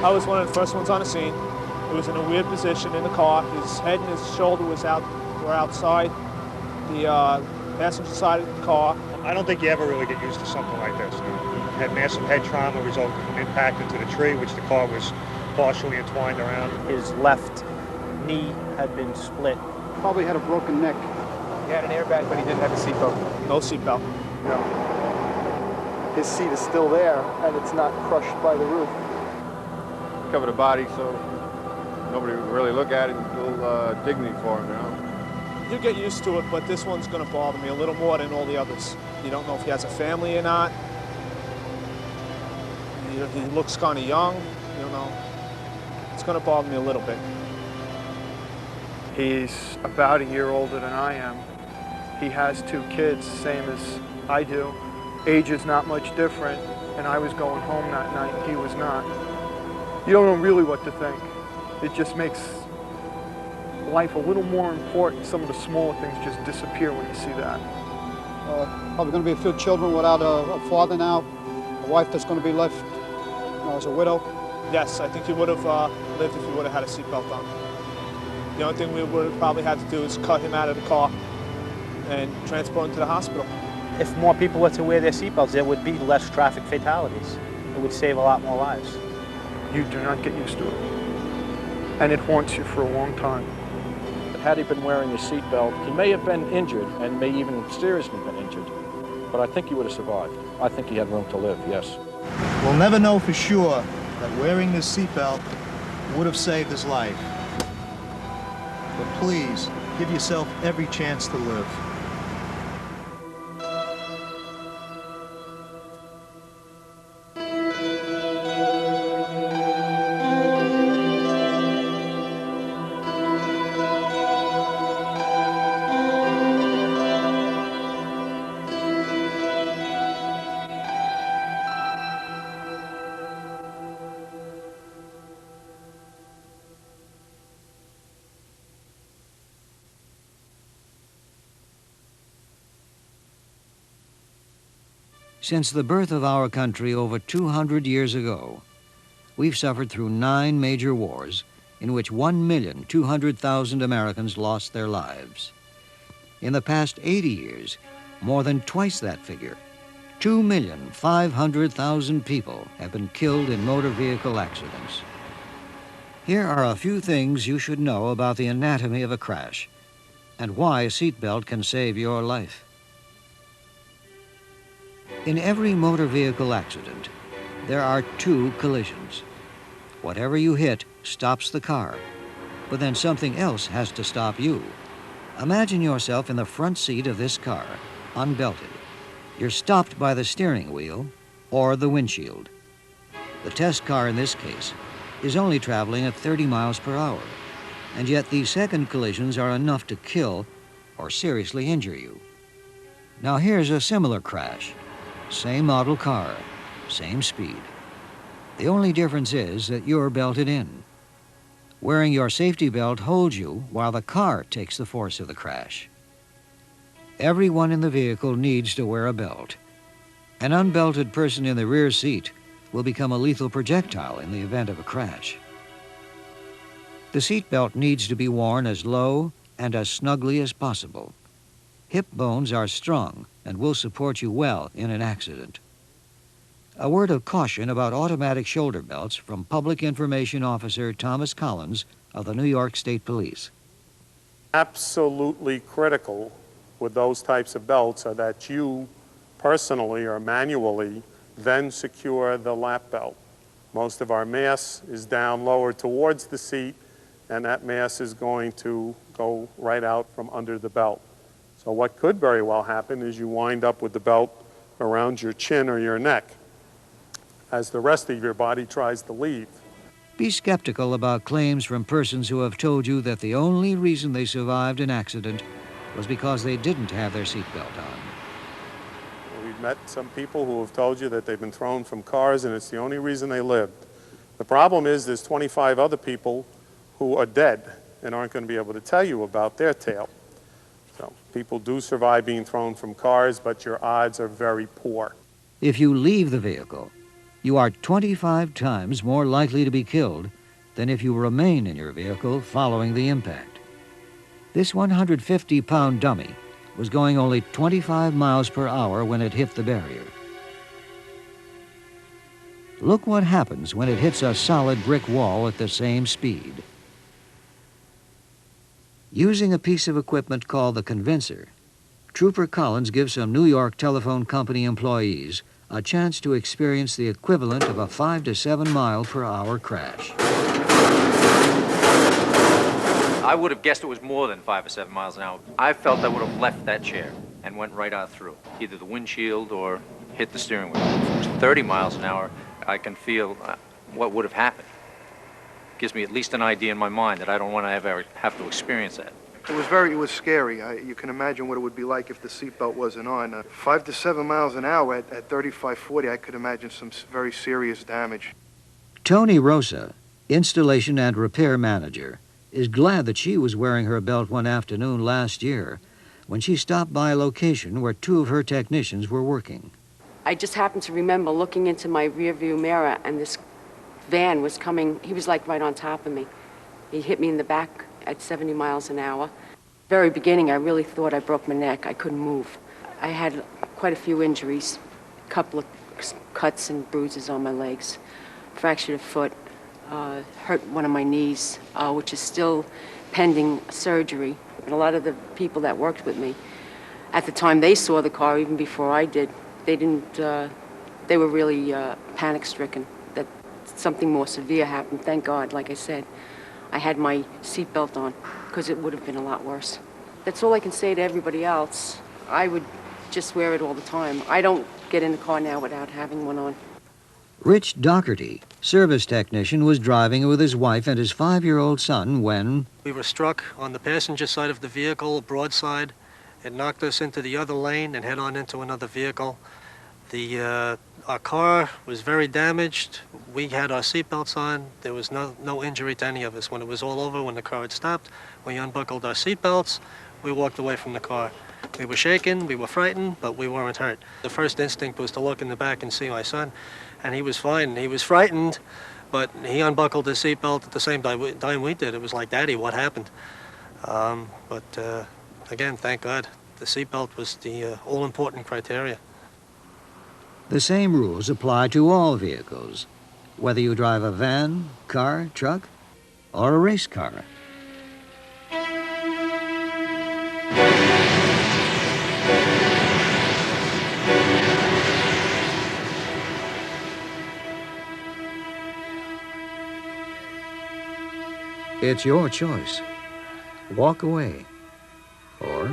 I was one of the first ones on the scene. He was in a weird position in the car. His head and his shoulder were outside the passenger side of the car. I don't think you ever really get used to something like this. He had massive head trauma resulting from impact into the tree, which the car was partially entwined around. His left knee had been split. Probably had a broken neck. He had an airbag, but he didn't have a seatbelt. No seatbelt. No. His seat is still there, and it's not crushed by the roof. Cover the body so nobody would really look at it. A little dignity for him, you know. You get used to it, but this one's going to bother me a little more than all the others. You don't know if he has a family or not. He looks kind of young, you know. It's going to bother me a little bit. He's about a year older than I am. He has 2 kids, same as I do. Age is not much different, and I was going home that night, he was not. You don't know really what to think. It just makes life a little more important. Some of the smaller things just disappear when you see that. Probably going to be a few children without a father now, a wife that's going to be left as a widow. Yes, I think he would have lived if he would have had a seatbelt on. The only thing we would have probably had to do is cut him out of the car and transport him to the hospital. If more people were to wear their seatbelts, there would be less traffic fatalities. It would save a lot more lives. You do not get used to it. And it haunts you for a long time. But had he been wearing a seatbelt, he may have been injured and may even seriously been injured. But I think he would have survived. I think he had room to live, yes. We'll never know for sure that wearing this seatbelt would have saved his life. But please, give yourself every chance to live. Since the birth of our country over 200 years ago, we've suffered through 9 major wars in which 1,200,000 Americans lost their lives. In the past 80 years, more than twice that figure, 2,500,000 people have been killed in motor vehicle accidents. Here are a few things you should know about the anatomy of a crash and why a seatbelt can save your life. In every motor vehicle accident, there are 2 collisions. Whatever you hit stops the car, but then something else has to stop you. Imagine yourself in the front seat of this car, unbelted. You're stopped by the steering wheel or the windshield. The test car in this case is only traveling at 30 miles per hour, and yet these second collisions are enough to kill or seriously injure you. Now here's a similar crash. Same model car, same speed. The only difference is that you're belted in. Wearing your safety belt holds you while the car takes the force of the crash. Everyone in the vehicle needs to wear a belt. An unbelted person in the rear seat will become a lethal projectile in the event of a crash. The seat belt needs to be worn as low and as snugly as possible. Hip bones are strong and will support you well in an accident. A word of caution about automatic shoulder belts from Public Information Officer Thomas Collins of the New York State Police. Absolutely critical with those types of belts are that you personally or manually then secure the lap belt. Most of our mass is down lower towards the seat, and that mass is going to go right out from under the belt. So what could very well happen is you wind up with the belt around your chin or your neck as the rest of your body tries to leave. Be skeptical about claims from persons who have told you that the only reason they survived an accident was because they didn't have their seatbelt on. We've met some people who have told you that they've been thrown from cars and it's the only reason they lived. The problem is there's 25 other people who are dead and aren't going to be able to tell you about their tale. So people do survive being thrown from cars, but your odds are very poor. If you leave the vehicle, you are 25 times more likely to be killed than if you remain in your vehicle following the impact. This 150-pound dummy was going only 25 miles per hour when it hit the barrier. Look what happens when it hits a solid brick wall at the same speed. Using a piece of equipment called the convincer, Trooper Collins gives some New York telephone company employees a chance to experience the equivalent of a 5 to 7 mile per hour crash. I would have guessed it was more than 5 or 7 miles an hour. I felt I would have left that chair and went right out through, either the windshield or hit the steering wheel. If it was 30 miles an hour, I can feel what would have happened. Gives me at least an idea in my mind that I don't want to ever have to experience that. It was scary. You can imagine what it would be like if the seatbelt wasn't on. 5 to 7 miles an hour at 35, 40, I could imagine some very serious damage. Tony Rosa, installation and repair manager, is glad that she was wearing her belt one afternoon last year when she stopped by a location where 2 of her technicians were working. I just happened to remember looking into my rearview mirror, and this van was coming. He was like right on top of me. He hit me in the back at 70 miles an hour. Very beginning, I really thought I broke my neck. I couldn't move. I had quite a few injuries, a couple of cuts and bruises on my legs, fractured a foot, hurt one of my knees, which is still pending surgery. And a lot of the people that worked with me, at the time they saw the car, even before I did, they were really panic-stricken that something more severe happened. Thank God, like I said, I had my seatbelt on, because it would have been a lot worse. That's all I can say to everybody else. I would just wear it all the time. I don't get in the car now without having one on. Rich Doherty, service technician, was driving with his wife and his 5-year-old son when we were struck on the passenger side of the vehicle, broadside. It knocked us into the other lane and head on into another vehicle. Our car was very damaged. We had our seatbelts on. There was no injury to any of us. When it was all over, when the car had stopped, we unbuckled our seatbelts. We walked away from the car. We were shaken, we were frightened, but we weren't hurt. The first instinct was to look in the back and see my son, and he was fine. He was frightened, but he unbuckled his seatbelt at the same time we did. It was like, Daddy, what happened? Again, thank God, the seatbelt was the all-important criteria. the same rules apply to all vehicles, whether you drive a van, car, truck, or a race car. It's your choice. Walk away or